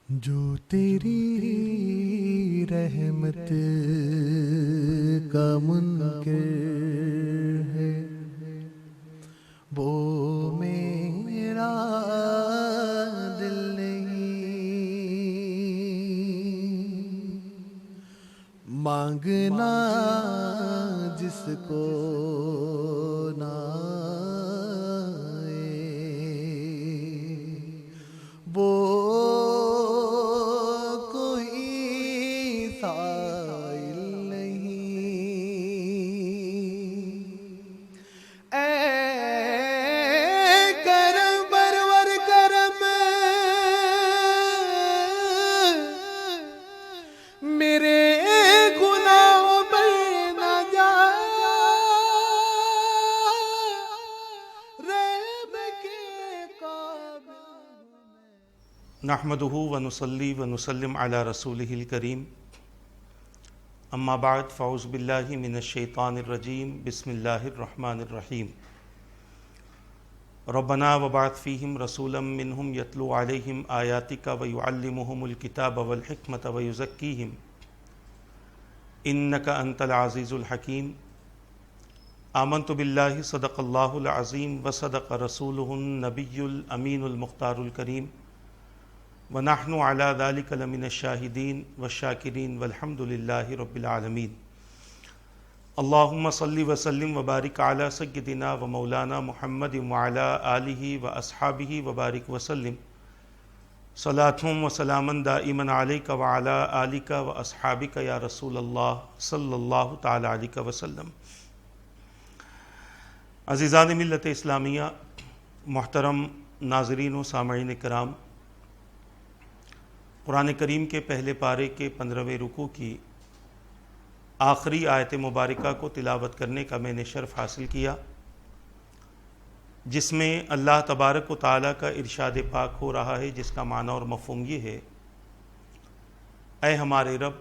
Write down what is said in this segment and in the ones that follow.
جو تیری رحمت کا منکر ہے وہ میرا دل نہیں، مانگنا جس کو نہ آئے وہ سائل نہیں۔ اے کرم برور کرم میرے گناہوں پر نہ جا، رحم کے قابل۔ نحمدہ ونصلی ونسلم علی رسولہ الکریم، اما بعد فاعوذ باللہ من الشیطان الرجیم، بسم اللہ الرحمن الرحیم۔ ربنا وبعث فیہم رسولا منہم یتلو علیہم آیاتک ویعلمہم الکتاب والحکمت ویزکیہم انک انت العزیز الحکیم۔ آمنت باللہ صدق اللہ العظیم وصدق رسولہ النبی الامین المختار الکریم، وَنَحْنُ عَلَى ذَلِكَ لَمِنَ الشَّاهِدِينَ وَالشَّاكِرِينَ وَالْحَمْدُ لِلَّهِ رَبِّ الْعَالَمِينَ۔ اللہم صلی وسلم وبارک علی سیدنا و مولانا محمد وعلی آلہ واصحابہ وبارک وسلم، صلاۃ و سلاما دائما علیک وعلی آلک واصحابک یا رسول اللہ صلی اللہ تعالی علیہ وسلم۔ عزیزان ملت اسلامیہ، محترم ناظرین و سامعین کرام، قرآن کریم کے پہلے پارے کے 15ویں رکوع کی آخری آیت مبارکہ کو تلاوت کرنے کا میں نے شرف حاصل کیا، جس میں اللہ تبارک و تعالیٰ کا ارشاد پاک ہو رہا ہے، جس کا معنی اور مفہوم یہ ہے: اے ہمارے رب،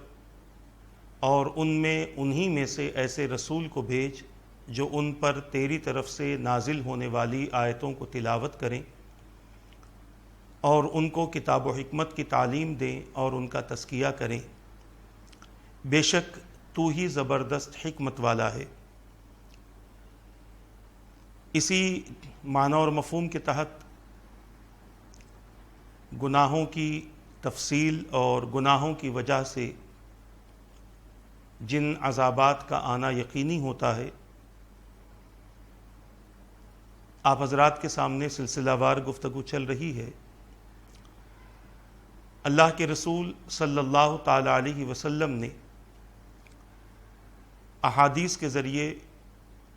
اور انہی میں سے ایسے رسول کو بھیج جو ان پر تیری طرف سے نازل ہونے والی آیتوں کو تلاوت کریں اور ان کو کتاب و حکمت کی تعلیم دیں اور ان کا تزکیہ کریں، بے شک تو ہی زبردست حکمت والا ہے۔ اسی معنی اور مفہوم کے تحت گناہوں کی تفصیل اور گناہوں کی وجہ سے جن عذابات کا آنا یقینی ہوتا ہے، آپ حضرات کے سامنے سلسلہ وار گفتگو چل رہی ہے۔ اللہ کے رسول صلی اللہ تعالی علیہ وسلم نے احادیث کے ذریعے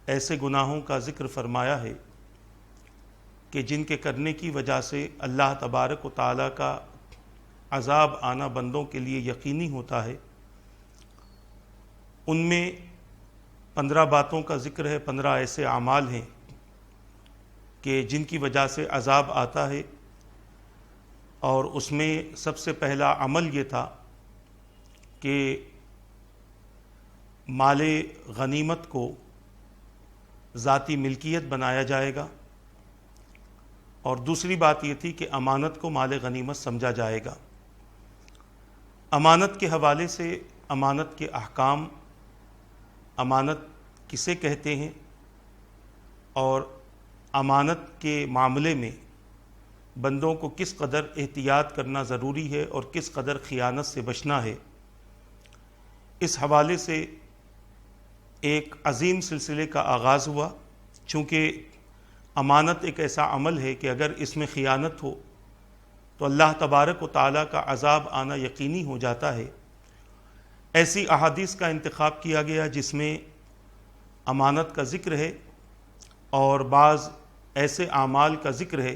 ایسے گناہوں کا ذکر فرمایا ہے کہ جن کے کرنے کی وجہ سے اللہ تبارک و تعالیٰ کا عذاب آنا بندوں کے لیے یقینی ہوتا ہے۔ ان میں 15 باتوں کا ذکر ہے، 15 ایسے اعمال ہیں کہ جن کی وجہ سے عذاب آتا ہے، اور اس میں سب سے پہلا عمل یہ تھا کہ مال غنیمت کو ذاتی ملکیت بنایا جائے گا، اور دوسری بات یہ تھی کہ امانت کو مال غنیمت سمجھا جائے گا۔ امانت کے حوالے سے امانت کے احکام، امانت کسے کہتے ہیں، اور امانت کے معاملے میں بندوں کو کس قدر احتیاط کرنا ضروری ہے اور کس قدر خیانت سے بچنا ہے، اس حوالے سے ایک عظیم سلسلے کا آغاز ہوا۔ چونکہ امانت ایک ایسا عمل ہے کہ اگر اس میں خیانت ہو تو اللہ تبارک و تعالیٰ کا عذاب آنا یقینی ہو جاتا ہے۔ ایسی احادیث کا انتخاب کیا گیا جس میں امانت کا ذکر ہے، اور بعض ایسے اعمال کا ذکر ہے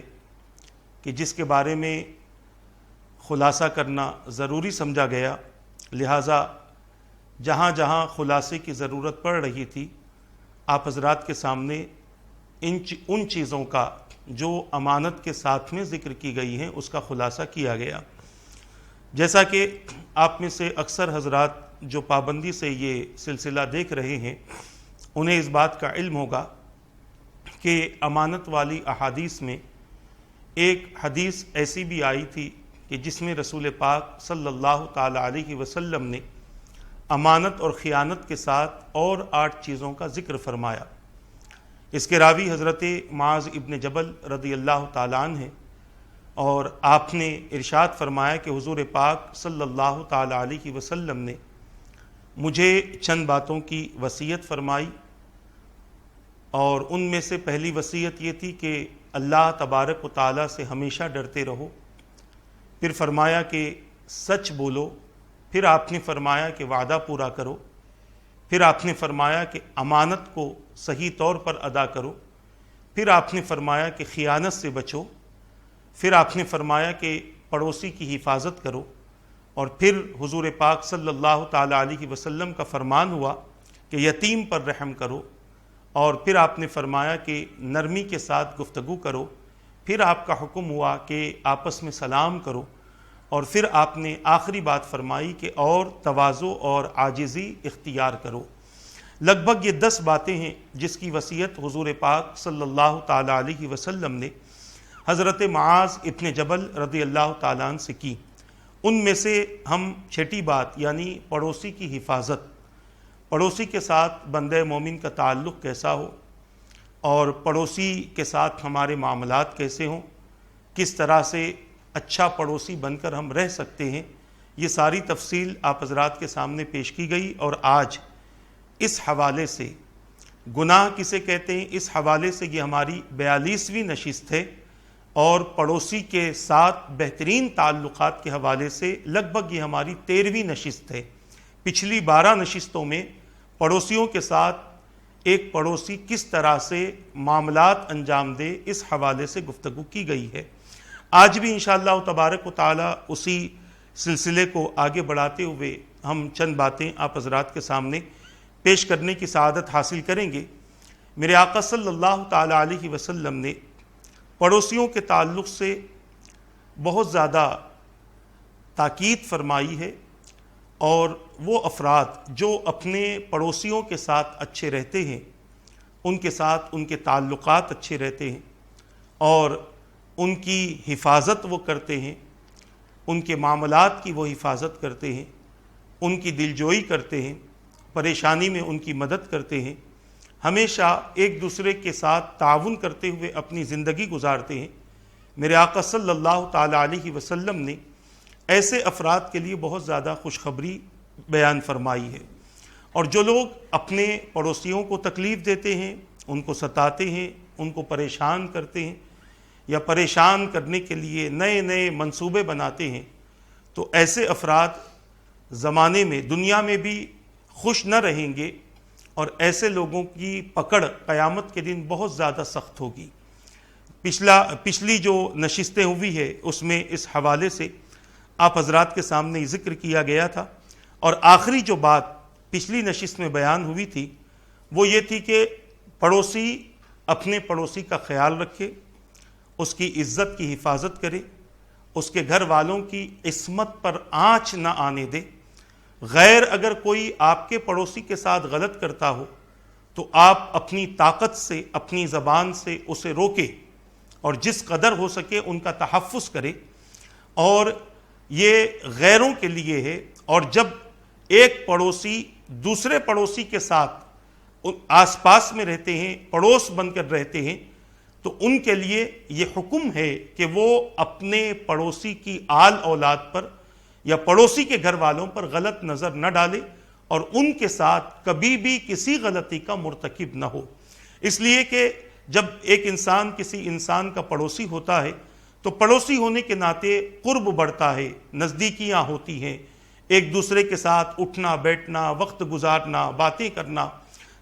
کہ جس کے بارے میں خلاصہ کرنا ضروری سمجھا گیا، لہٰذا جہاں جہاں خلاصے کی ضرورت پڑ رہی تھی، آپ حضرات کے سامنے ان چیزوں کا جو امانت کے ساتھ میں ذکر کی گئی ہیں اس کا خلاصہ کیا گیا۔ جیسا کہ آپ میں سے اکثر حضرات جو پابندی سے یہ سلسلہ دیکھ رہے ہیں، انہیں اس بات کا علم ہوگا کہ امانت والی احادیث میں ایک حدیث ایسی بھی آئی تھی کہ جس میں رسول پاک صلی اللہ تعالی علیہ وسلم نے امانت اور خیانت کے ساتھ اور 8 چیزوں کا ذکر فرمایا۔ اس کے راوی حضرت معاذ ابن جبل رضی اللہ تعالیٰ عنہ ہیں، اور آپ نے ارشاد فرمایا کہ حضور پاک صلی اللہ تعالی علیہ وسلم نے مجھے چند باتوں کی وصیت فرمائی، اور ان میں سے پہلی وصیت یہ تھی کہ اللہ تبارک و تعالیٰ سے ہمیشہ ڈرتے رہو۔ پھر فرمایا کہ سچ بولو، پھر آپ نے فرمایا کہ وعدہ پورا کرو، پھر آپ نے فرمایا کہ امانت کو صحیح طور پر ادا کرو، پھر آپ نے فرمایا کہ خیانت سے بچو، پھر آپ نے فرمایا کہ پڑوسی کی حفاظت کرو، اور پھر حضور پاک صلی اللہ تعالی علیہ وسلم کا فرمان ہوا کہ یتیم پر رحم کرو، اور پھر آپ نے فرمایا کہ نرمی کے ساتھ گفتگو کرو، پھر آپ کا حکم ہوا کہ آپس میں سلام کرو، اور پھر آپ نے آخری بات فرمائی کہ اور تواضع اور عاجزی اختیار کرو۔ لگ بھگ یہ 10 باتیں ہیں جس کی وصیت حضور پاک صلی اللہ تعالی علیہ وسلم نے حضرت معاذ ابن جبل رضی اللہ تعالیٰ عنہ سے کی۔ ان میں سے ہم چھٹی بات یعنی پڑوسی کی حفاظت، پڑوسی کے ساتھ بندہ مومن کا تعلق کیسا ہو، اور پڑوسی کے ساتھ ہمارے معاملات کیسے ہوں، کس طرح سے اچھا پڑوسی بن کر ہم رہ سکتے ہیں، یہ ساری تفصیل آپ حضرات کے سامنے پیش کی گئی۔ اور آج اس حوالے سے گناہ کسے کہتے ہیں، اس حوالے سے یہ ہماری 42ویں نشست ہے، اور پڑوسی کے ساتھ بہترین تعلقات کے حوالے سے لگ بھگ یہ ہماری 13ویں نشست ہے۔ پچھلی 12 نشستوں میں پڑوسیوں کے ساتھ ایک پڑوسی کس طرح سے معاملات انجام دے، اس حوالے سے گفتگو کی گئی ہے۔ آج بھی انشاءاللہ تبارک و تعالی اسی سلسلے کو آگے بڑھاتے ہوئے ہم چند باتیں آپ حضرات کے سامنے پیش کرنے کی سعادت حاصل کریں گے۔ میرے آقا صلی اللہ تعالی علیہ وسلم نے پڑوسیوں کے تعلق سے بہت زیادہ تاکید فرمائی ہے، اور وہ افراد جو اپنے پڑوسیوں کے ساتھ اچھے رہتے ہیں، ان کے ساتھ ان کے تعلقات اچھے رہتے ہیں، اور ان کی حفاظت وہ کرتے ہیں، ان کے معاملات کی وہ حفاظت کرتے ہیں، ان کی دلجوئی کرتے ہیں، پریشانی میں ان کی مدد کرتے ہیں، ہمیشہ ایک دوسرے کے ساتھ تعاون کرتے ہوئے اپنی زندگی گزارتے ہیں، میرے آقا صلی اللہ تعالی علیہ وسلم نے ایسے افراد کے لیے بہت زیادہ خوشخبری بیان فرمائی ہے۔ اور جو لوگ اپنے پڑوسیوں کو تکلیف دیتے ہیں، ان کو ستاتے ہیں، ان کو پریشان کرتے ہیں، یا پریشان کرنے کے لیے نئے نئے منصوبے بناتے ہیں، تو ایسے افراد زمانے میں دنیا میں بھی خوش نہ رہیں گے، اور ایسے لوگوں کی پکڑ قیامت کے دن بہت زیادہ سخت ہوگی۔ پچھلی جو نشستیں ہوئی ہے اس میں اس حوالے سے آپ حضرات کے سامنے ذکر کیا گیا تھا، اور آخری جو بات پچھلی نشست میں بیان ہوئی تھی وہ یہ تھی کہ پڑوسی اپنے پڑوسی کا خیال رکھے، اس کی عزت کی حفاظت کرے، اس کے گھر والوں کی عصمت پر آنچ نہ آنے دے۔ غیر اگر کوئی آپ کے پڑوسی کے ساتھ غلط کرتا ہو تو آپ اپنی طاقت سے، اپنی زبان سے اسے روکے، اور جس قدر ہو سکے ان کا تحفظ کرے، اور یہ غیروں کے لیے ہے۔ اور جب ایک پڑوسی دوسرے پڑوسی کے ساتھ آس پاس میں رہتے ہیں، پڑوس بن کر رہتے ہیں، تو ان کے لیے یہ حکم ہے کہ وہ اپنے پڑوسی کی آل اولاد پر یا پڑوسی کے گھر والوں پر غلط نظر نہ ڈالے، اور ان کے ساتھ کبھی بھی کسی غلطی کا مرتکب نہ ہو۔ اس لیے کہ جب ایک انسان کسی انسان کا پڑوسی ہوتا ہے تو پڑوسی ہونے کے ناطے قرب بڑھتا ہے، نزدیکیاں ہوتی ہیں، ایک دوسرے کے ساتھ اٹھنا بیٹھنا، وقت گزارنا، باتیں کرنا،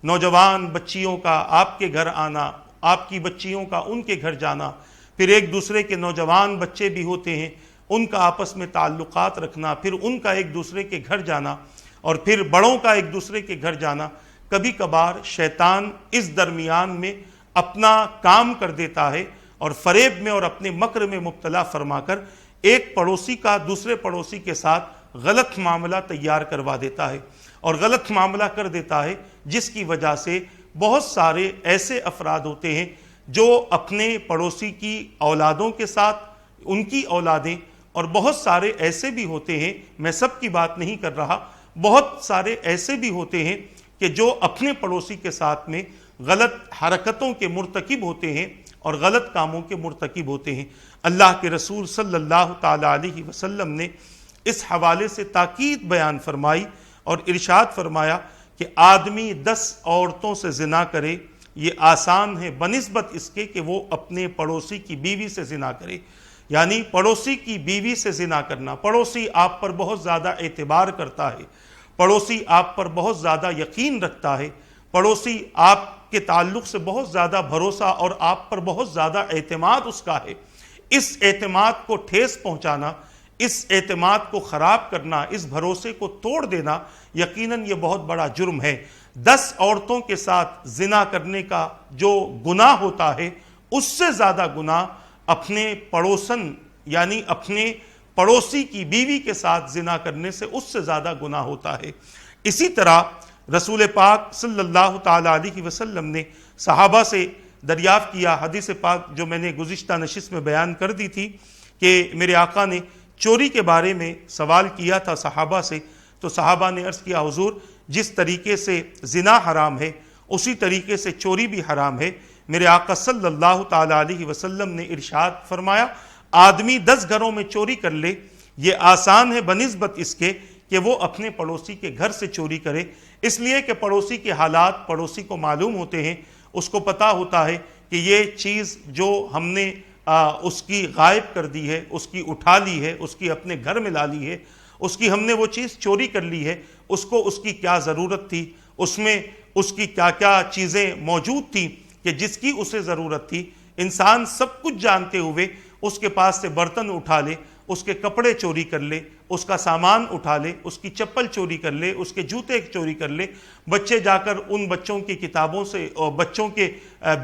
نوجوان بچیوں کا آپ کے گھر آنا، آپ کی بچیوں کا ان کے گھر جانا، پھر ایک دوسرے کے نوجوان بچے بھی ہوتے ہیں ان کا آپس میں تعلقات رکھنا، پھر ان کا ایک دوسرے کے گھر جانا، اور پھر بڑوں کا ایک دوسرے کے گھر جانا۔ کبھی کبھار شیطان اس درمیان میں اپنا کام کر دیتا ہے، اور فریب میں اور اپنے مکر میں مبتلا فرما کر ایک پڑوسی کا دوسرے پڑوسی کے ساتھ غلط معاملہ تیار کروا دیتا ہے، اور غلط معاملہ کر دیتا ہے، جس کی وجہ سے بہت سارے ایسے افراد ہوتے ہیں جو اپنے پڑوسی کی اولادوں کے ساتھ، ان کی اولادیں اور بہت سارے ایسے بھی ہوتے ہیں، میں سب کی بات نہیں کر رہا، بہت سارے ایسے بھی ہوتے ہیں کہ جو اپنے پڑوسی کے ساتھ میں غلط حرکتوں کے مرتکب ہوتے ہیں اور غلط کاموں کے مرتکب ہوتے ہیں۔ اللہ کے رسول صلی اللہ تعالی علیہ وسلم نے اس حوالے سے تاکید بیان فرمائی اور ارشاد فرمایا کہ آدمی 10 عورتوں سے زنا کرے یہ آسان ہے بنسبت اس کے کہ وہ اپنے پڑوسی کی بیوی سے زنا کرے۔ یعنی پڑوسی کی بیوی سے زنا کرنا، پڑوسی آپ پر بہت زیادہ اعتبار کرتا ہے، پڑوسی آپ پر بہت زیادہ یقین رکھتا ہے، پڑوسی آپ کے تعلق سے بہت زیادہ بھروسہ اور آپ پر بہت زیادہ اعتماد اس کا ہے، اس اعتماد کو ٹھیس پہنچانا، اس اعتماد کو خراب کرنا، اس بھروسے کو توڑ دینا یقیناً یہ بہت بڑا جرم ہے۔ 10 عورتوں کے ساتھ زنا کرنے کا جو گناہ ہوتا ہے اس سے زیادہ گناہ اپنے پڑوسن یعنی اپنے پڑوسی کی بیوی کے ساتھ زنا کرنے سے اس سے زیادہ گناہ ہوتا ہے۔ اسی طرح رسول پاک صلی اللہ تعالی علیہ وسلم نے صحابہ سے دریافت کیا، حدیث پاک جو میں نے گزشتہ نشست میں بیان کر دی تھی کہ میرے آقا نے چوری کے بارے میں سوال کیا تھا صحابہ سے، تو صحابہ نے عرض کیا حضور جس طریقے سے زنا حرام ہے اسی طریقے سے چوری بھی حرام ہے۔ میرے آقا صلی اللہ تعالی علیہ وسلم نے ارشاد فرمایا آدمی 10 گھروں میں چوری کر لے یہ آسان ہے بنسبت اس کے کہ وہ اپنے پڑوسی کے گھر سے چوری کرے، اس لیے کہ پڑوسی کے حالات پڑوسی کو معلوم ہوتے ہیں، اس کو پتہ ہوتا ہے کہ یہ چیز جو ہم نے اس کی غائب کر دی ہے، اس کی اٹھا لی ہے، اس کی اپنے گھر میں لا لی ہے، اس کی ہم نے وہ چیز چوری کر لی ہے، اس کو اس کی کیا ضرورت تھی، اس میں اس کی کیا کیا چیزیں موجود تھیں کہ جس کی اسے ضرورت تھی۔ انسان سب کچھ جانتے ہوئے اس کے پاس سے برتن اٹھا لے، اس کے کپڑے چوری کر لے، اس کا سامان اٹھا لے، اس کی چپل چوری کر لے، اس کے جوتے چوری کر لے، بچے جا کر ان بچوں کی کتابوں سے اور بچوں کے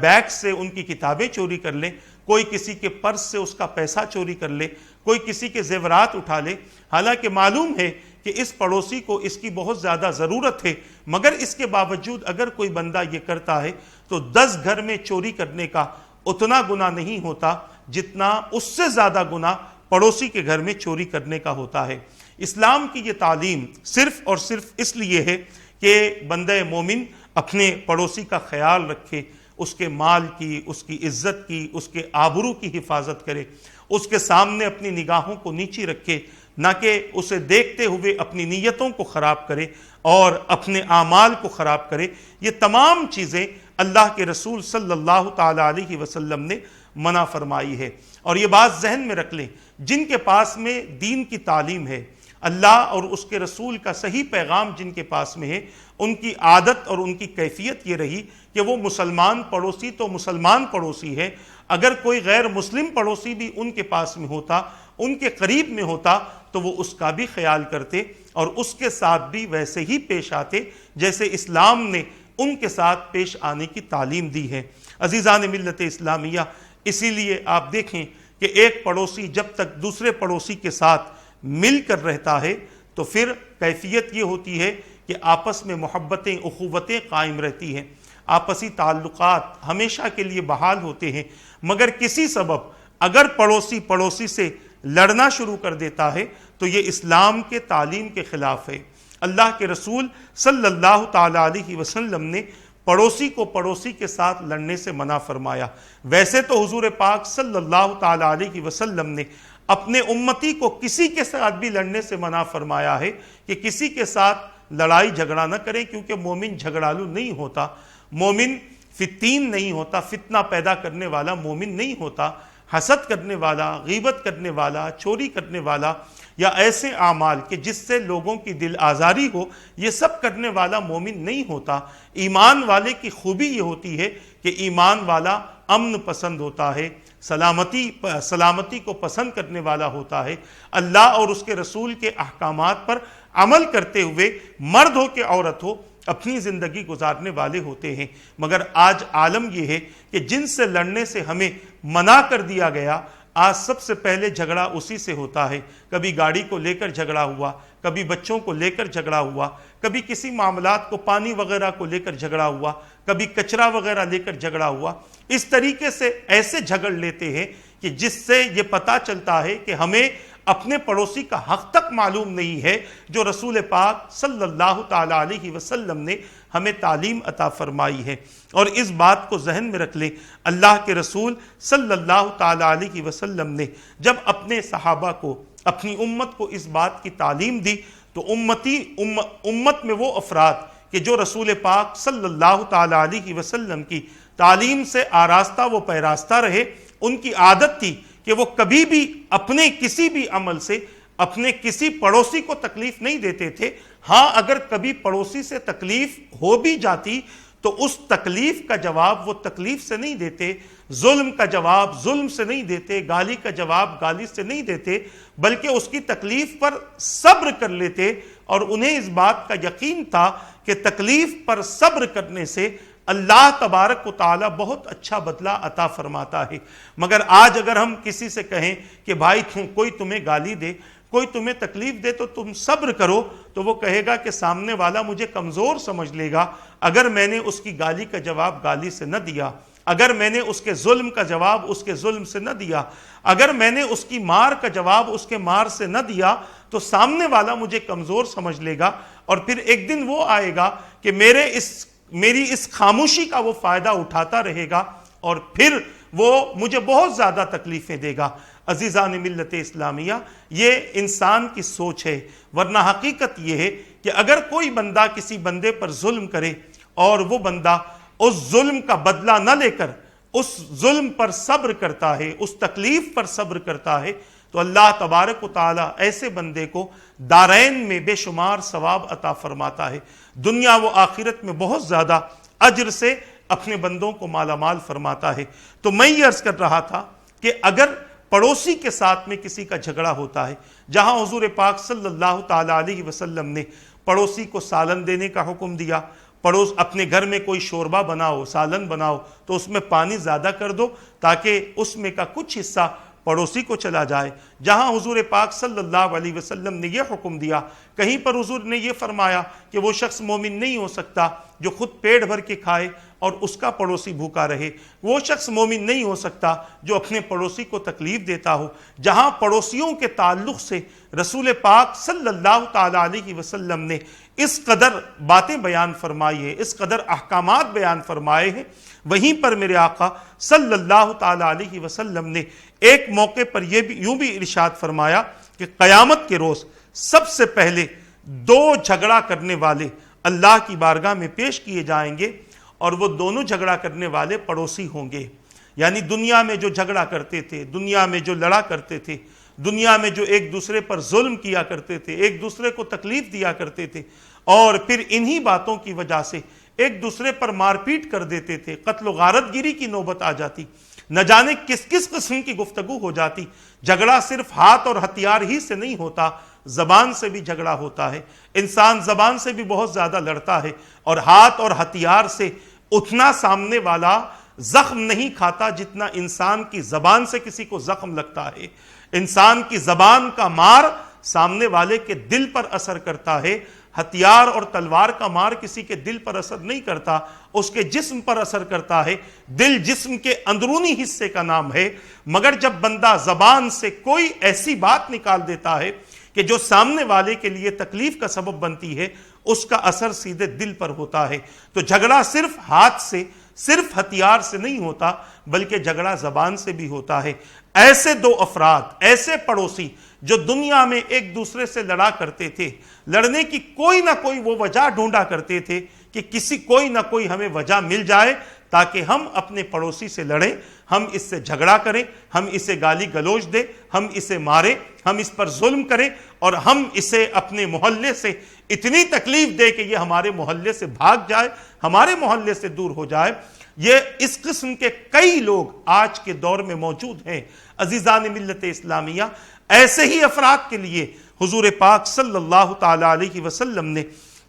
بیگ سے ان کی کتابیں چوری کر لیں، کوئی کسی کے پرس سے اس کا پیسہ چوری کر لے، کوئی کسی کے زیورات اٹھا لے، حالانکہ معلوم ہے کہ اس پڑوسی کو اس کی بہت زیادہ ضرورت ہے، مگر اس کے باوجود اگر کوئی بندہ یہ کرتا ہے تو 10 گھر میں چوری کرنے کا اتنا گناہ نہیں ہوتا جتنا اس سے زیادہ گناہ پڑوسی کے گھر میں چوری کرنے کا ہوتا ہے۔ اسلام کی یہ تعلیم صرف اور صرف اس لیے ہے کہ بندہ مومن اپنے پڑوسی کا خیال رکھے، اس کے مال کی، اس کی عزت کی، اس کے آبرو کی حفاظت کرے، اس کے سامنے اپنی نگاہوں کو نیچی رکھے، نہ کہ اسے دیکھتے ہوئے اپنی نیتوں کو خراب کرے اور اپنے اعمال کو خراب کرے۔ یہ تمام چیزیں اللہ کے رسول صلی اللہ تعالی علیہ وسلم نے منع فرمائی ہے۔ اور یہ بات ذہن میں رکھ لیں، جن کے پاس میں دین کی تعلیم ہے، اللہ اور اس کے رسول کا صحیح پیغام جن کے پاس میں ہے، ان کی عادت اور ان کی کیفیت یہ رہی کہ وہ مسلمان پڑوسی تو مسلمان پڑوسی ہے، اگر کوئی غیر مسلم پڑوسی بھی ان کے پاس میں ہوتا، ان کے قریب میں ہوتا، تو وہ اس کا بھی خیال کرتے اور اس کے ساتھ بھی ویسے ہی پیش آتے جیسے اسلام نے ان کے ساتھ پیش آنے کی تعلیم دی ہے۔ عزیزان ملت اسلامیہ، اسی لیے آپ دیکھیں کہ ایک پڑوسی جب تک دوسرے پڑوسی کے ساتھ مل کر رہتا ہے تو پھر کیفیت یہ ہوتی ہے کہ آپس میں محبتیں، اخوتیں قائم رہتی ہیں، آپسی تعلقات ہمیشہ کے لیے بحال ہوتے ہیں۔ مگر کسی سبب اگر پڑوسی سے لڑنا شروع کر دیتا ہے تو یہ اسلام کے تعلیم کے خلاف ہے۔ اللہ کے رسول صلی اللہ تعالی علیہ وسلم نے پڑوسی کو پڑوسی کے ساتھ لڑنے سے منع فرمایا۔ ویسے تو حضور پاک صلی اللہ تعالی علیہ وسلم نے اپنے امتی کو کسی کے ساتھ بھی لڑنے سے منع فرمایا ہے کہ کسی کے ساتھ لڑائی جھگڑا نہ کریں، کیونکہ مومن جھگڑالو نہیں ہوتا، مومن فتین نہیں ہوتا، فتنہ پیدا کرنے والا مومن نہیں ہوتا، حسد کرنے والا، غیبت کرنے والا، چوری کرنے والا یا ایسے اعمال کہ جس سے لوگوں کی دل آزاری ہو، یہ سب کرنے والا مومن نہیں ہوتا۔ ایمان والے کی خوبی یہ ہوتی ہے کہ ایمان والا امن پسند ہوتا ہے، سلامتی کو پسند کرنے والا ہوتا ہے، اللہ اور اس کے رسول کے احکامات پر عمل کرتے ہوئے مرد ہو کہ عورت ہو اپنی زندگی گزارنے والے ہوتے ہیں۔ مگر آج عالم یہ ہے کہ جن سے لڑنے سے ہمیں منع کر دیا گیا، آج سب سے پہلے جھگڑا اسی سے ہوتا ہے۔ کبھی گاڑی کو لے کر جھگڑا ہوا، کبھی بچوں کو لے کر جھگڑا ہوا، کبھی کسی معاملات کو پانی وغیرہ کو لے کر جھگڑا ہوا، کبھی کچرا وغیرہ لے کر جھگڑا ہوا۔ اس طریقے سے ایسے جھگڑ لیتے ہیں کہ جس سے یہ پتہ چلتا ہے کہ ہمیں اپنے پڑوسی کا حق تک معلوم نہیں ہے جو رسول پاک صلی اللہ تعالی علیہ وسلم نے ہمیں تعلیم عطا فرمائی ہے۔ اور اس بات کو ذہن میں رکھ لیں، اللہ کے رسول صلی اللہ تعالی علیہ وسلم نے جب اپنے صحابہ کو، اپنی امت کو اس بات کی تعلیم دی تو امت میں وہ افراد کہ جو رسول پاک صلی اللہ تعالی علیہ وسلم کی تعلیم سے آراستہ و پیراستہ رہے، ان کی عادت تھی کہ وہ کبھی بھی اپنے کسی بھی عمل سے اپنے کسی پڑوسی کو تکلیف نہیں دیتے تھے۔ ہاں اگر کبھی پڑوسی سے تکلیف ہو بھی جاتی تو اس تکلیف کا جواب وہ تکلیف سے نہیں دیتے، ظلم کا جواب ظلم سے نہیں دیتے، گالی کا جواب گالی سے نہیں دیتے، بلکہ اس کی تکلیف پر صبر کر لیتے، اور انہیں اس بات کا یقین تھا کہ تکلیف پر صبر کرنے سے اللہ تبارک و تعالی بہت اچھا بدلہ عطا فرماتا ہے۔ مگر آج اگر ہم کسی سے کہیں کہ بھائی کوئی تمہیں گالی دے، کوئی تمہیں تکلیف دے تو تم صبر کرو، تو وہ کہے گا کہ سامنے والا مجھے کمزور سمجھ لے گا اگر میں نے اس کی گالی کا جواب گالی سے نہ دیا، اگر میں نے اس کے ظلم کا جواب اس کے ظلم سے نہ دیا، اگر میں نے اس کی مار کا جواب اس کے مار سے نہ دیا تو سامنے والا مجھے کمزور سمجھ لے گا، اور پھر ایک دن وہ آئے گا کہ میری اس خاموشی کا وہ فائدہ اٹھاتا رہے گا، اور پھر وہ مجھے بہت زیادہ تکلیفیں دے گا۔ عزیزان ملت اسلامیہ، یہ انسان کی سوچ ہے، ورنہ حقیقت یہ ہے کہ اگر کوئی بندہ کسی بندے پر ظلم کرے اور وہ بندہ اس ظلم کا بدلہ نہ لے کر اس ظلم پر صبر کرتا ہے، اس تکلیف پر صبر کرتا ہے، تو اللہ تبارک و تعالی ایسے بندے کو دارین میں بے شمار ثواب عطا فرماتا ہے، دنیا و آخرت میں بہت زیادہ اجر سے اپنے بندوں کو مالا مال فرماتا ہے۔ تو میں یہ عرض کر رہا تھا کہ اگر پڑوسی کے ساتھ میں کسی کا جھگڑا ہوتا ہے، جہاں حضور پاک صلی اللہ تعالی علیہ وسلم نے پڑوسی کو سالن دینے کا حکم دیا، اپنے گھر میں کوئی شوربہ بناؤ، سالن بناؤ تو اس میں پانی زیادہ کر دو تاکہ اس میں کا کچھ حصہ پڑوسی کو چلا جائے، جہاں حضور پاک صلی اللہ علیہ وسلم نے یہ حکم دیا، کہیں پر حضور نے یہ فرمایا کہ وہ شخص مومن نہیں ہو سکتا جو خود پیٹ بھر کے کھائے اور اس کا پڑوسی بھوکا رہے، وہ شخص مومن نہیں ہو سکتا جو اپنے پڑوسی کو تکلیف دیتا ہو، جہاں پڑوسیوں کے تعلق سے رسول پاک صلی اللہ تعالی علیہ وسلم نے اس قدر باتیں بیان فرمائی ہے، اس قدر احکامات بیان فرمائے ہیں، وہیں پر میرے آقا صلی اللہ تعالی علیہ وسلم نے ایک موقع پر یوں بھی ارشاد فرمایا کہ قیامت کے روز سب سے پہلے دو جھگڑا کرنے والے اللہ کی بارگاہ میں پیش کیے جائیں گے، اور وہ دونوں جھگڑا کرنے والے پڑوسی ہوں گے۔ یعنی دنیا میں جو جھگڑا کرتے تھے، دنیا میں جو لڑا کرتے تھے، دنیا میں جو ایک دوسرے پر ظلم کیا کرتے تھے، ایک دوسرے کو تکلیف دیا کرتے تھے، اور پھر انہی باتوں کی وجہ سے ایک دوسرے پر مار پیٹ کر دیتے تھے، قتل و غارت گیری کی نوبت آ جاتی، نہ جانے کس کس قسم کی گفتگو ہو جاتی۔ جھگڑا صرف ہاتھ اور ہتھیار ہی سے نہیں ہوتا، زبان سے بھی جھگڑا ہوتا ہے، انسان زبان سے بھی بہت زیادہ لڑتا ہے، اور ہاتھ اور ہتھیار سے اتنا سامنے والا زخم نہیں کھاتا جتنا انسان کی زبان سے کسی کو زخم لگتا ہے۔ انسان کی زبان کا مار سامنے والے کے دل پر اثر کرتا ہے، ہتھیار اور تلوار کا مار کسی کے دل پر اثر نہیں کرتا، اس کے جسم پر اثر کرتا ہے۔ دل جسم کے اندرونی حصے کا نام ہے، مگر جب بندہ زبان سے کوئی ایسی بات نکال دیتا ہے کہ جو سامنے والے کے لیے تکلیف کا سبب بنتی ہے، اس کا اثر سیدھے دل پر ہوتا ہے۔ تو جھگڑا صرف ہاتھ سے، صرف ہتھیار سے نہیں ہوتا، بلکہ جھگڑا زبان سے بھی ہوتا ہے۔ ایسے دو افراد، ایسے پڑوسی جو دنیا میں ایک دوسرے سے لڑا کرتے تھے، لڑنے کی کوئی نہ کوئی وہ وجہ ڈھونڈا کرتے تھے کہ کوئی نہ کوئی ہمیں وجہ مل جائے تاکہ ہم اپنے پڑوسی سے لڑیں، ہم اس سے جھگڑا کریں، ہم اسے گالی گلوچ دیں، ہم اسے ماریں، ہم اس پر ظلم کریں، اور ہم اسے اپنے محلے سے اتنی تکلیف دے کہ یہ ہمارے محلے سے بھاگ جائے، ہمارے محلے سے دور ہو جائے۔ یہ اس قسم کے کئی لوگ آج کے دور میں موجود ہیں۔ عزیزان ملت اسلامیہ، ایسے ہی افراد کے لیے حضور پاک صلی اللہ تعالی علیہ وسلم نے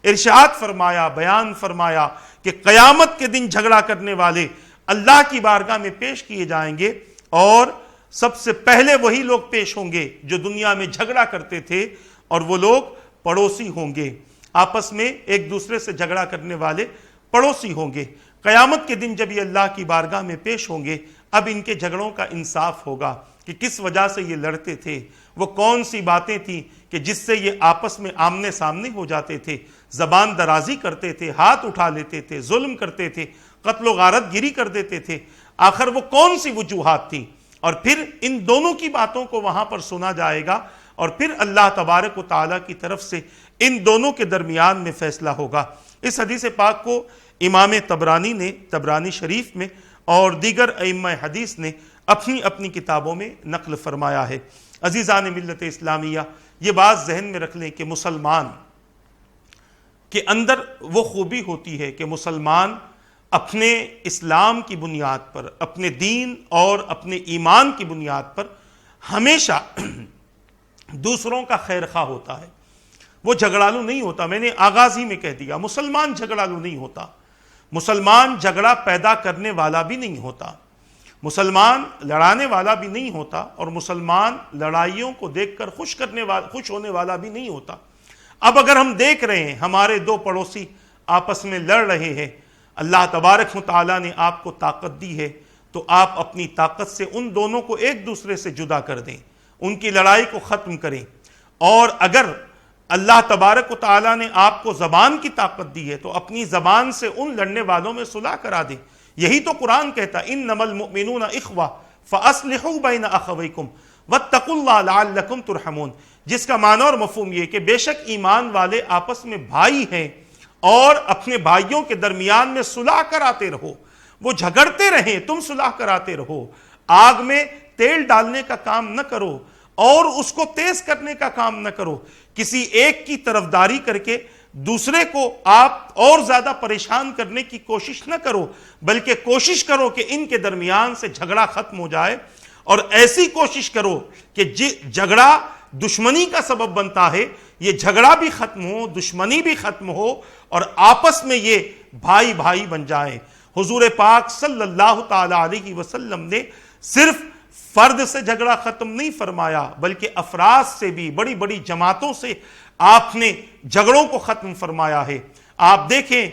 ارشاد فرمایا، بیان فرمایا کہ قیامت کے دن جھگڑا کرنے والے اللہ کی بارگاہ میں پیش کیے جائیں گے، اور سب سے پہلے وہی لوگ پیش ہوں گے جو دنیا میں جھگڑا کرتے تھے، اور وہ لوگ پڑوسی ہوں گے، آپس میں ایک دوسرے سے جھگڑا کرنے والے پڑوسی ہوں گے۔ قیامت کے دن جب یہ اللہ کی بارگاہ میں پیش ہوں گے، اب ان کے جھگڑوں کا انصاف ہوگا کہ کس وجہ سے یہ لڑتے تھے، وہ کون سی باتیں تھیں کہ جس سے یہ آپس میں آمنے سامنے ہو جاتے تھے، زبان درازی کرتے تھے، ہاتھ اٹھا لیتے تھے، ظلم کرتے تھے، قتل و غارت گیری کر دیتے تھے؟ آخر وہ کون سی وجوہات تھیں؟ اور پھر ان دونوں کی باتوں کو وہاں پر سنا جائے گا، اور پھر اللہ تبارک و تعالیٰ کی طرف سے ان دونوں کے درمیان میں فیصلہ ہوگا۔ اس حدیث پاک کو امام طبرانی نے طبرانی شریف میں اور دیگر ائمہ حدیث نے اپنی اپنی کتابوں میں نقل فرمایا ہے۔ عزیزان ملت اسلامیہ، یہ بات ذہن میں رکھ لیں کہ مسلمان کے اندر وہ خوبی ہوتی ہے کہ مسلمان اپنے اسلام کی بنیاد پر، اپنے دین اور اپنے ایمان کی بنیاد پر ہمیشہ دوسروں کا خیر خواہ ہوتا ہے، وہ جھگڑالو نہیں ہوتا۔ میں نے آغاز ہی میں کہہ دیا، مسلمان جھگڑالو نہیں ہوتا، مسلمان جھگڑا پیدا کرنے والا بھی نہیں ہوتا، مسلمان لڑانے والا بھی نہیں ہوتا، اور مسلمان لڑائیوں کو دیکھ کر خوش ہونے والا بھی نہیں ہوتا۔ اب اگر ہم دیکھ رہے ہیں ہمارے دو پڑوسی آپس میں لڑ رہے ہیں، اللہ تبارک و تعالیٰ نے آپ کو طاقت دی ہے، تو آپ اپنی طاقت سے ان دونوں کو ایک دوسرے سے جدا کر دیں، ان کی لڑائی کو ختم کریں۔ اور اگر اللہ تبارک و تعالیٰ نے آپ کو زبان کی طاقت دی ہے تو اپنی زبان سے ان لڑنے والوں میں صلح کرا دیں۔ یہی تو قرآن کہتا ہے انما المؤمنون اخوہ فاصلحوا بین اخویکم واتقوا اللہ لعلکم ترحمون، جس کا معنی اور مفہوم یہ کہ بے شک ایمان والے آپس میں بھائی ہیں، اور اپنے بھائیوں کے درمیان میں صلح کراتے رہو، وہ جھگڑتے رہیں تم صلح کراتے رہو، آگ میں تیل ڈالنے کا کام نہ کرو اور اس کو تیز کرنے کا کام نہ کرو، کسی ایک کی طرفداری کر کے دوسرے کو آپ اور زیادہ پریشان کرنے کی کوشش نہ کرو، بلکہ کوشش کرو کہ ان کے درمیان سے جھگڑا ختم ہو جائے، اور ایسی کوشش کرو کہ جھگڑا دشمنی کا سبب بنتا ہے یہ جھگڑا بھی ختم ہو، دشمنی بھی ختم ہو، اور آپس میں یہ بھائی بھائی بن جائیں۔ حضور پاک صلی اللہ تعالی علیہ وسلم نے صرف فرد سے جھگڑا ختم نہیں فرمایا، بلکہ افراد سے بھی، بڑی بڑی جماعتوں سے آپ نے جھگڑوں کو ختم فرمایا ہے۔ آپ دیکھیں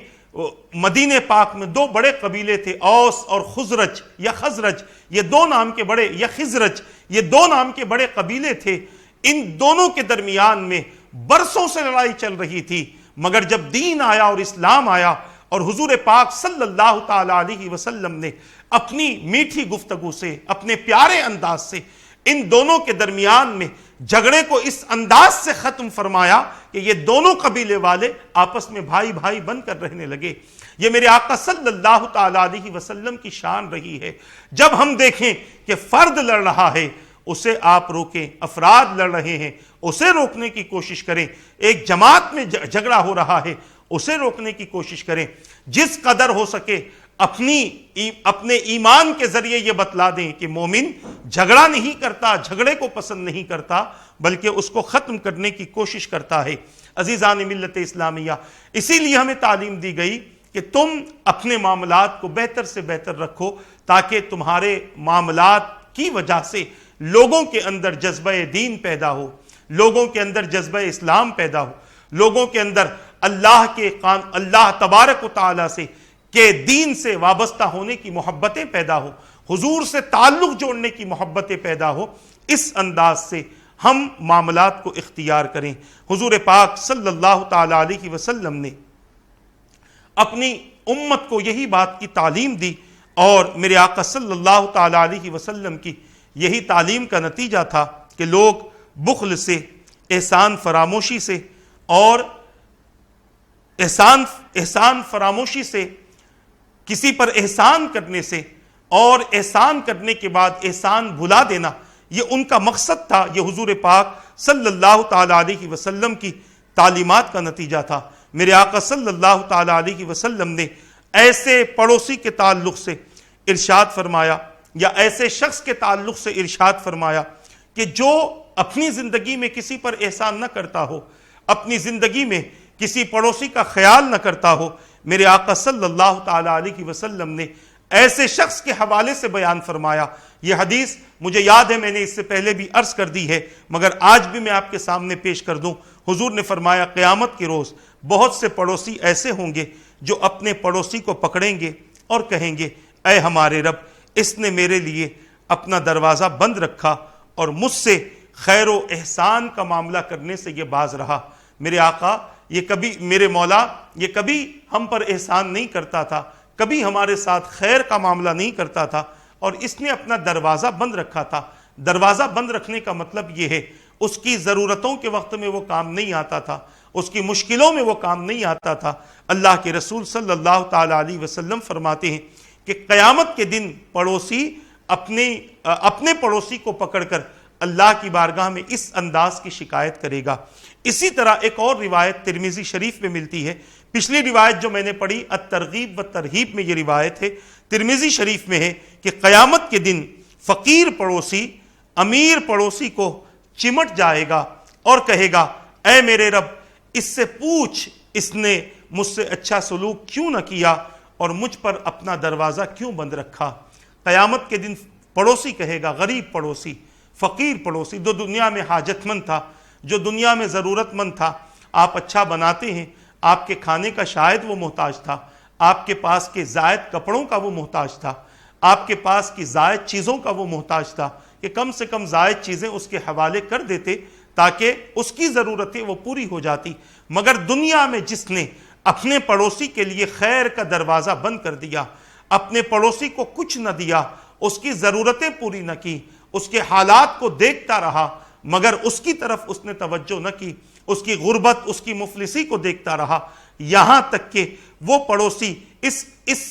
مدینہ پاک میں دو بڑے قبیلے تھے، اوس اور خزرج یا خزرج، یہ دو نام کے بڑے، یا خزرج، یہ دو نام کے بڑے قبیلے تھے۔ ان دونوں کے درمیان میں برسوں سے لڑائی چل رہی تھی، مگر جب دین آیا اور اسلام آیا اور حضور پاک صلی اللہ تعالی علیہ وسلم نے اپنی میٹھی گفتگو سے، اپنے پیارے انداز سے ان دونوں کے درمیان میں جھگڑے کو اس انداز سے ختم فرمایا کہ یہ دونوں قبیلے والے آپس میں بھائی بھائی بن کر رہنے لگے۔ یہ میرے آقا صلی اللہ تعالی علیہ وسلم کی شان رہی ہے۔ جب ہم دیکھیں کہ فرد لڑ رہا ہے اسے آپ روکیں، افراد لڑ رہے ہیں اسے روکنے کی کوشش کریں، ایک جماعت میں جھگڑا ہو رہا ہے اسے روکنے کی کوشش کریں، جس قدر ہو سکے اپنے ایمان کے ذریعے یہ بتلا دیں کہ مومن جھگڑا نہیں کرتا، جھگڑے کو پسند نہیں کرتا، بلکہ اس کو ختم کرنے کی کوشش کرتا ہے۔ عزیزان ملت اسلامیہ، اسی لیے ہمیں تعلیم دی گئی کہ تم اپنے معاملات کو بہتر سے بہتر رکھو، تاکہ تمہارے معاملات کی وجہ سے لوگوں کے اندر جذبہ دین پیدا ہو، لوگوں کے اندر جذبہ اسلام پیدا ہو، لوگوں کے اندر اللہ تبارک و تعالیٰ سے کہ دین سے وابستہ ہونے کی محبتیں پیدا ہو، حضور سے تعلق جوڑنے کی محبتیں پیدا ہو۔ اس انداز سے ہم معاملات کو اختیار کریں۔ حضور پاک صلی اللہ تعالی علیہ وسلم نے اپنی امت کو یہی بات کی تعلیم دی، اور میرے آقا صلی اللہ تعالی علیہ وسلم کی یہی تعلیم کا نتیجہ تھا کہ لوگ بخل سے، احسان فراموشی سے، اور احسان فراموشی سے، کسی پر احسان کرنے سے، اور احسان کرنے کے بعد احسان بھلا دینا، یہ ان کا مقصد تھا۔ یہ حضور پاک صلی اللہ تعالی علیہ وسلم کی تعلیمات کا نتیجہ تھا۔ میرے آقا صلی اللہ تعالی علیہ وسلم نے ایسے پڑوسی کے تعلق سے ارشاد فرمایا، یا ایسے شخص کے تعلق سے ارشاد فرمایا کہ جو اپنی زندگی میں کسی پر احسان نہ کرتا ہو، اپنی زندگی میں کسی پڑوسی کا خیال نہ کرتا ہو، میرے آقا صلی اللہ تعالی علیہ وسلم نے ایسے شخص کے حوالے سے بیان فرمایا۔ یہ حدیث مجھے یاد ہے، میں نے اس سے پہلے بھی عرض کر دی ہے، مگر آج بھی میں آپ کے سامنے پیش کر دوں۔ حضور نے فرمایا قیامت کے روز بہت سے پڑوسی ایسے ہوں گے جو اپنے پڑوسی کو پکڑیں گے اور کہیں گے اے ہمارے رب، اس نے میرے لیے اپنا دروازہ بند رکھا اور مجھ سے خیر و احسان کا معاملہ کرنے سے یہ باز رہا۔ میرے آقا میرے مولا یہ کبھی ہم پر احسان نہیں کرتا تھا، کبھی ہمارے ساتھ خیر کا معاملہ نہیں کرتا تھا، اور اس نے اپنا دروازہ بند رکھا تھا۔ دروازہ بند رکھنے کا مطلب یہ ہے اس کی ضرورتوں کے وقت میں وہ کام نہیں آتا تھا، اس کی مشکلوں میں وہ کام نہیں آتا تھا۔ اللہ کے رسول صلی اللہ تعالی علیہ وسلم فرماتے ہیں کہ قیامت کے دن پڑوسی اپنے پڑوسی کو پکڑ کر اللہ کی بارگاہ میں اس انداز کی شکایت کرے گا۔ اسی طرح ایک اور روایت ترمذی شریف میں ملتی ہے، پچھلی روایت جو میں نے پڑھی الترغیب و ترہیب میں یہ روایت ہے، ترمذی شریف میں ہے کہ قیامت کے دن فقیر پڑوسی امیر پڑوسی کو چمٹ جائے گا اور کہے گا اے میرے رب اس سے پوچھ اس نے مجھ سے اچھا سلوک کیوں نہ کیا اور مجھ پر اپنا دروازہ کیوں بند رکھا۔ قیامت کے دن پڑوسی کہے گا، غریب پڑوسی، فقیر پڑوسی، جو دنیا میں حاجت مند تھا، جو دنیا میں ضرورت مند تھا، آپ اچھا بناتے ہیں، آپ کے کھانے کا شاید وہ محتاج تھا، آپ کے پاس کے زائد کپڑوں کا وہ محتاج تھا، آپ کے پاس کی زائد چیزوں کا وہ محتاج تھا، کہ کم سے کم زائد چیزیں اس کے حوالے کر دیتے تاکہ اس کی ضرورتیں وہ پوری ہو جاتی۔ مگر دنیا میں جس نے اپنے پڑوسی کے لیے خیر کا دروازہ بند کر دیا، اپنے پڑوسی کو کچھ نہ دیا، اس کی ضرورتیں پوری نہ کی، اس کے حالات کو دیکھتا رہا مگر اس کی طرف اس نے توجہ نہ کی، اس کی غربت، اس کی مفلسی کو دیکھتا رہا، یہاں تک کہ وہ پڑوسی اس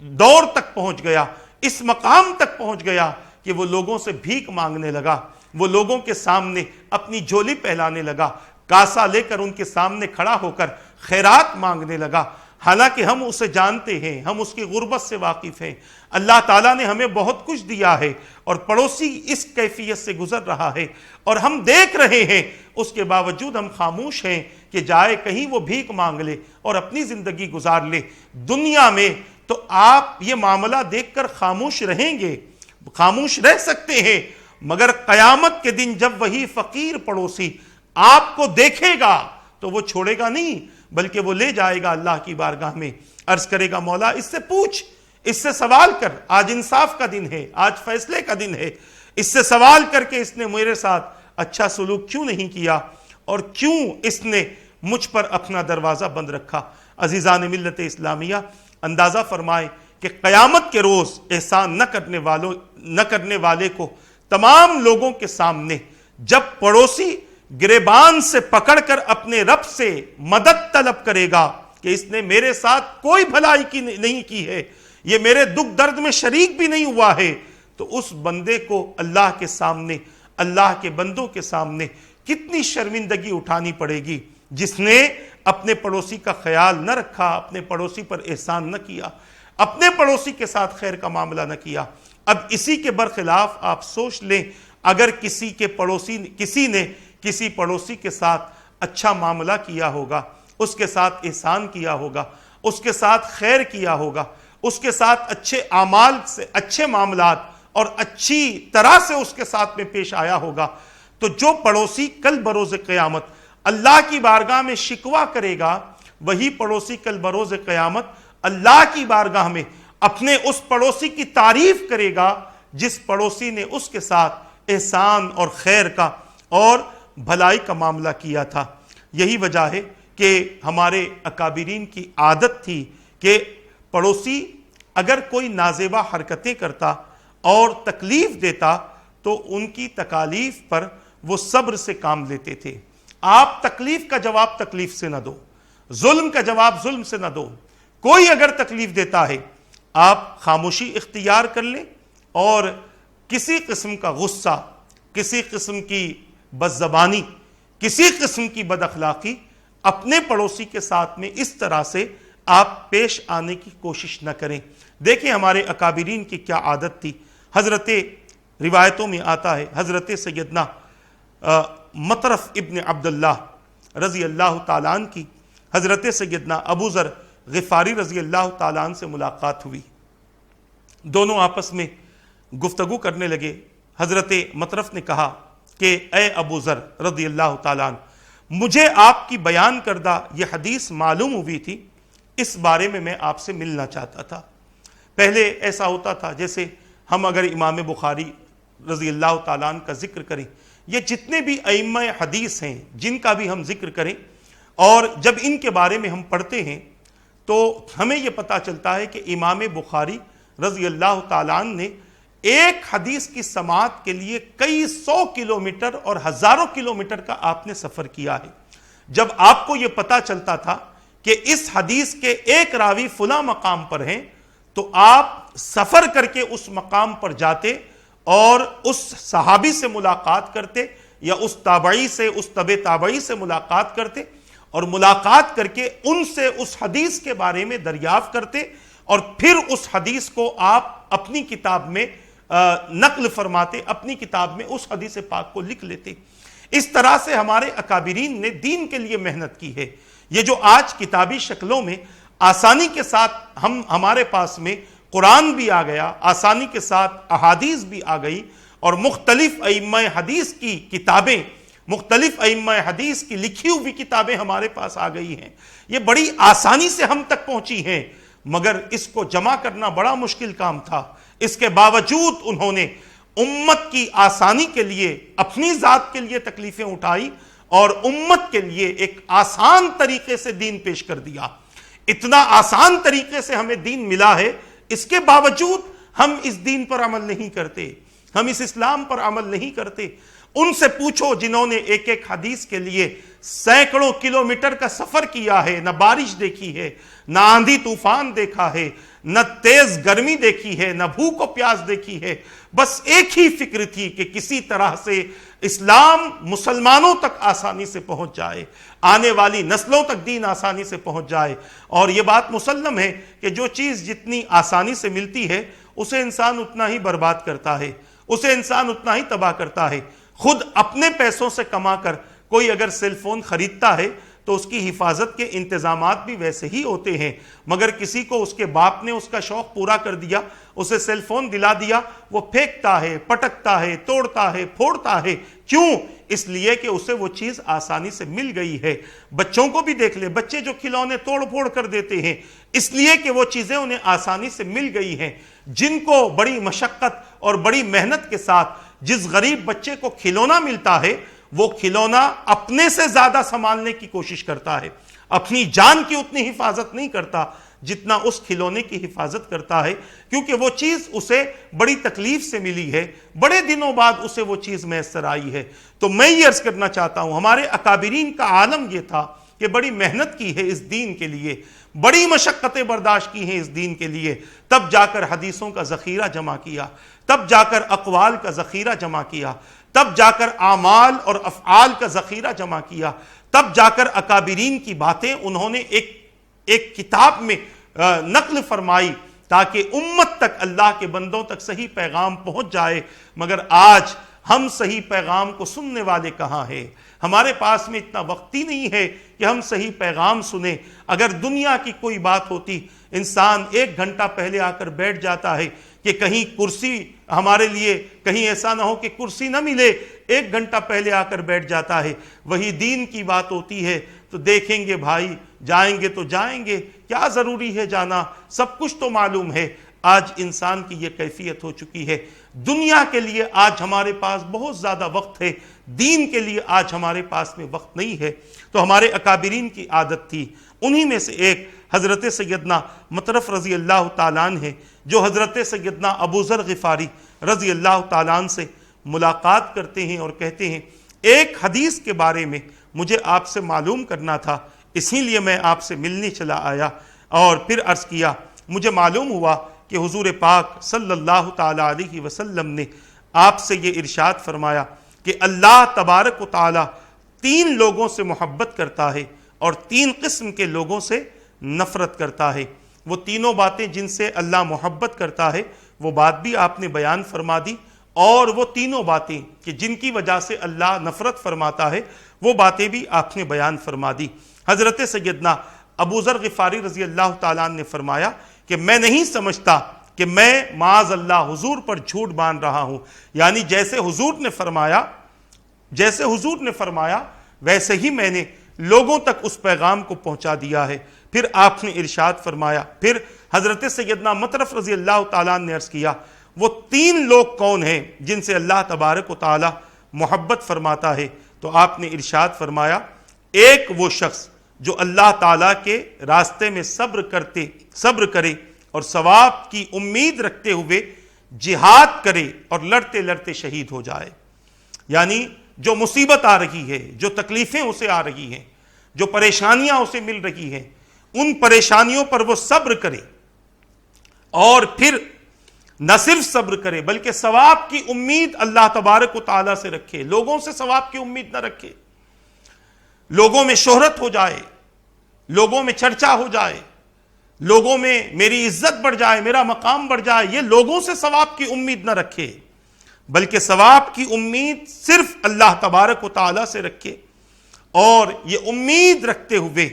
دور تک پہنچ گیا، اس مقام تک پہنچ گیا کہ وہ لوگوں سے بھیک مانگنے لگا، وہ لوگوں کے سامنے اپنی جھولی پھیلانے لگا، کاسا لے کر ان کے سامنے کھڑا ہو کر خیرات مانگنے لگا، حالانکہ ہم اسے جانتے ہیں، ہم اس کی غربت سے واقف ہیں، اللہ تعالیٰ نے ہمیں بہت کچھ دیا ہے اور پڑوسی اس کیفیت سے گزر رہا ہے اور ہم دیکھ رہے ہیں، اس کے باوجود ہم خاموش ہیں کہ جائے کہیں وہ بھیک مانگ لے اور اپنی زندگی گزار لے۔ دنیا میں تو آپ یہ معاملہ دیکھ کر خاموش رہیں گے، خاموش رہ سکتے ہیں، مگر قیامت کے دن جب وہی فقیر پڑوسی آپ کو دیکھے گا تو وہ چھوڑے گا نہیں، بلکہ وہ لے جائے گا اللہ کی بارگاہ میں، عرض کرے گا مولا اس سے پوچھ، اس سے سوال کر، آج انصاف کا دن ہے، آج فیصلے کا دن ہے، اس سے سوال کر کے اس نے میرے ساتھ اچھا سلوک کیوں نہیں کیا اور کیوں اس نے مجھ پر اپنا دروازہ بند رکھا۔ عزیزان ملت اسلامیہ، اندازہ فرمائیں کہ قیامت کے روز احسان نہ کرنے والے کو تمام لوگوں کے سامنے جب پڑوسی گریبان سے پکڑ کر اپنے رب سے مدد طلب کرے گا کہ اس نے میرے ساتھ کوئی بھلائی نہیں کی ہے، یہ میرے دکھ درد میں شریک بھی نہیں ہوا ہے، تو اس بندے کو اللہ کے سامنے، اللہ کے بندوں کے سامنے کتنی شرمندگی اٹھانی پڑے گی، جس نے اپنے پڑوسی کا خیال نہ رکھا، اپنے پڑوسی پر احسان نہ کیا، اپنے پڑوسی کے ساتھ خیر کا معاملہ نہ کیا۔ اب اسی کے برخلاف آپ سوچ لیں، اگر کسی نے کسی پڑوسی کے ساتھ اچھا معاملہ کیا ہوگا، اس کے ساتھ احسان کیا ہوگا، اس کے ساتھ خیر کیا ہوگا، اس کے ساتھ اچھے اعمال سے، اچھے معاملات اور اچھی طرح سے اس کے ساتھ میں پیش آیا ہوگا، تو جو پڑوسی کل بروز قیامت اللہ کی بارگاہ میں شکوہ کرے گا، وہی پڑوسی کل بروز قیامت اللہ کی بارگاہ میں اپنے اس پڑوسی کی تعریف کرے گا جس پڑوسی نے اس کے ساتھ احسان اور خیر کا اور بھلائی کا معاملہ کیا تھا۔ یہی وجہ ہے کہ ہمارے اکابرین کی عادت تھی کہ پڑوسی اگر کوئی نازیبا حرکتیں کرتا اور تکلیف دیتا تو ان کی تکالیف پر وہ صبر سے کام لیتے تھے۔ آپ تکلیف کا جواب تکلیف سے نہ دو، ظلم کا جواب ظلم سے نہ دو۔ کوئی اگر تکلیف دیتا ہے آپ خاموشی اختیار کر لیں اور کسی قسم کا غصہ، کسی قسم کی بدزبانی، کسی قسم کی بد اخلاقی اپنے پڑوسی کے ساتھ میں اس طرح سے آپ پیش آنے کی کوشش نہ کریں۔ دیکھیں ہمارے اکابرین کی کیا عادت تھی۔ حضرت روایتوں میں آتا ہے حضرت سیدنا مطرف ابن عبداللہ رضی اللہ تعالیٰ عنہ کی حضرت سیدنا ابو ذر غفاری رضی اللہ تعالیٰ عنہ سے ملاقات ہوئی، دونوں آپس میں گفتگو کرنے لگے۔ حضرت مطرف نے کہا کہ اے ابو ذر رضی اللہ تعالیٰ عنہ، مجھے آپ کی بیان کردہ یہ حدیث معلوم ہوئی تھی، اس بارے میں آپ سے ملنا چاہتا تھا۔ پہلے ایسا ہوتا تھا جیسے ہم اگر امام بخاری رضی اللہ تعالیٰ عنہ کا ذکر کریں یہ جتنے بھی ائمہ حدیث ہیں جن کا بھی ہم ذکر کریں اور جب ان کے بارے میں ہم پڑھتے ہیں تو ہمیں یہ پتہ چلتا ہے کہ امام بخاری رضی اللہ تعالیٰ عنہ نے ایک حدیث کی سماعت کے لیے کئی 100 کلومیٹر اور ہزاروں کلومیٹر کا آپ نے سفر کیا ہے۔ جب آپ کو یہ پتہ چلتا تھا کہ اس حدیث کے ایک راوی فلاں مقام پر ہیں تو آپ سفر کر کے اس مقام پر جاتے اور اس صحابی سے ملاقات کرتے یا اس تابعی سے، اس تبع تابعی سے ملاقات کرتے اور ملاقات کر کے ان سے اس حدیث کے بارے میں دریافت کرتے اور پھر اس حدیث کو آپ اپنی کتاب میں نقل فرماتے، اپنی کتاب میں اس حدیث پاک کو لکھ لیتے۔ اس طرح سے ہمارے اکابرین نے دین کے لیے محنت کی ہے۔ یہ جو آج کتابی شکلوں میں آسانی کے ساتھ ہمارے پاس میں قرآن بھی آ گیا، آسانی کے ساتھ احادیث بھی آ گئی اور مختلف ائمہ حدیث کی کتابیں، مختلف ائمہ حدیث کی لکھی ہوئی کتابیں ہمارے پاس آ گئی ہیں، یہ بڑی آسانی سے ہم تک پہنچی ہیں، مگر اس کو جمع کرنا بڑا مشکل کام تھا۔ اس کے باوجود انہوں نے امت کی آسانی کے لیے اپنی ذات کے لیے تکلیفیں اٹھائی اور امت کے لیے ایک آسان طریقے سے دین پیش کر دیا۔ اتنا آسان طریقے سے ہمیں دین ملا ہے، اس کے باوجود ہم اس دین پر عمل نہیں کرتے، ہم اس اسلام پر عمل نہیں کرتے۔ ان سے پوچھو جنہوں نے ایک ایک حدیث کے لیے سینکڑوں کلومیٹر کا سفر کیا ہے، نہ بارش دیکھی ہے، نہ آندھی طوفان دیکھا ہے، نہ تیز گرمی دیکھی ہے، نہ بھوک و پیاس دیکھی ہے، بس ایک ہی فکر تھی کہ کسی طرح سے اسلام مسلمانوں تک آسانی سے پہنچ جائے، آنے والی نسلوں تک دین آسانی سے پہنچ جائے۔ اور یہ بات مسلم ہے کہ جو چیز جتنی آسانی سے ملتی ہے اسے انسان اتنا ہی برباد کرتا ہے، اسے انسان اتنا ہی تباہ کرتا ہے۔ خود اپنے پیسوں سے کما کر کوئی اگر سیل فون خریدتا ہے تو اس کی حفاظت کے انتظامات بھی ویسے ہی ہوتے ہیں، مگر کسی کو اس کے باپ نے اس کا شوق پورا کر دیا، اسے سیل فون دلا دیا، وہ پھینکتا ہے، پٹکتا ہے، توڑتا ہے، پھوڑتا ہے۔ کیوں؟ اس لیے کہ اسے وہ چیز آسانی سے مل گئی ہے۔ بچوں کو بھی دیکھ لے، بچے جو کھلونے توڑ پھوڑ کر دیتے ہیں اس لیے کہ وہ چیزیں انہیں آسانی سے مل گئی ہیں۔ جن کو بڑی مشقت اور بڑی محنت کے ساتھ جس غریب بچے کو کھلونا ملتا ہے وہ کھلونا اپنے سے زیادہ سنبھالنے کی کوشش کرتا ہے، اپنی جان کی اتنی حفاظت نہیں کرتا جتنا اس کھلونے کی حفاظت کرتا ہے، کیونکہ وہ چیز اسے بڑی تکلیف سے ملی ہے، بڑے دنوں بعد اسے وہ چیز میسر آئی ہے۔ تو میں یہ عرض کرنا چاہتا ہوں، ہمارے اکابرین کا عالم یہ تھا کہ بڑی محنت کی ہے اس دین کے لیے، بڑی مشقتیں برداشت کی ہیں اس دین کے لیے، تب جا کر حدیثوں کا ذخیرہ جمع کیا، تب جا کر اقوال کا ذخیرہ جمع کیا، تب جا کر اعمال اور افعال کا ذخیرہ جمع کیا، تب جا کر اکابرین کی باتیں انہوں نے ایک کتاب میں نقل فرمائی تاکہ امت تک، اللہ کے بندوں تک صحیح پیغام پہنچ جائے۔ مگر آج ہم صحیح پیغام کو سننے والے کہاں ہیں؟ ہمارے پاس میں اتنا وقت ہی نہیں ہے کہ ہم صحیح پیغام سنیں۔ اگر دنیا کی کوئی بات ہوتی، انسان 1 گھنٹہ پہلے آ کر بیٹھ جاتا ہے کہ کہیں کرسی ہمارے لیے، کہیں ایسا نہ ہو کہ کرسی نہ ملے، 1 گھنٹہ پہلے آ کر بیٹھ جاتا ہے۔ وہی دین کی بات ہوتی ہے تو دیکھیں گے بھائی جائیں گے تو جائیں گے، کیا ضروری ہے جانا، سب کچھ تو معلوم ہے۔ آج انسان کی یہ کیفیت ہو چکی ہے۔ دنیا کے لیے آج ہمارے پاس بہت زیادہ وقت ہے، دین کے لیے آج ہمارے پاس میں وقت نہیں ہے۔ تو ہمارے اکابرین کی عادت تھی، انہی میں سے ایک حضرت سیدنا مطرف رضی اللہ تعالیٰ عنہ ہے، جو حضرت سیدنا ابو ذر غفاری رضی اللہ تعالیٰ عنہ سے ملاقات کرتے ہیں اور کہتے ہیں ایک حدیث کے بارے میں مجھے آپ سے معلوم کرنا تھا، اسی لیے میں آپ سے ملنے چلا آیا۔ اور پھر عرض کیا مجھے معلوم ہوا کہ حضور پاک صلی اللہ تعالیٰ علیہ وسلم نے آپ سے یہ ارشاد فرمایا کہ اللہ تبارک و تعالیٰ 3 لوگوں سے محبت کرتا ہے اور 3 قسم کے لوگوں سے نفرت کرتا ہے۔ وہ تینوں باتیں جن سے اللہ محبت کرتا ہے وہ بات بھی آپ نے بیان فرما دی، اور وہ تینوں باتیں کہ جن کی وجہ سے اللہ نفرت فرماتا ہے وہ باتیں بھی آپ نے بیان فرما دی۔ حضرت سیدنا ابو ذر غفاری رضی اللہ تعالیٰ عنہ نے فرمایا کہ میں نہیں سمجھتا کہ میں معاذ اللہ حضور پر جھوٹ باندھ رہا ہوں، یعنی جیسے حضور نے فرمایا ویسے ہی میں نے لوگوں تک اس پیغام کو پہنچا دیا ہے۔ پھر آپ نے ارشاد فرمایا، پھر حضرت سیدنا مطرف رضی اللہ تعالیٰ نے عرض کیا وہ 3 لوگ کون ہیں جن سے اللہ تبارک و تعالیٰ محبت فرماتا ہے، تو آپ نے ارشاد فرمایا ایک وہ شخص جو اللہ تعالیٰ کے راستے میں صبر کرے اور ثواب کی امید رکھتے ہوئے جہاد کرے اور لڑتے لڑتے شہید ہو جائے، یعنی جو مصیبت آ رہی ہے، جو تکلیفیں اسے آ رہی ہیں، جو پریشانیاں اسے مل رہی ہیں، ان پریشانیوں پر وہ صبر کرے اور پھر نہ صرف صبر کرے بلکہ ثواب کی امید اللہ تبارک و تعالیٰ سے رکھے، لوگوں سے ثواب کی امید نہ رکھے، لوگوں میں شہرت ہو جائے، لوگوں میں چرچا ہو جائے، لوگوں میں میری عزت بڑھ جائے، میرا مقام بڑھ جائے، یہ لوگوں سے ثواب کی امید نہ رکھے بلکہ ثواب کی امید صرف اللہ تبارک و تعالیٰ سے رکھے اور یہ امید رکھتے ہوئے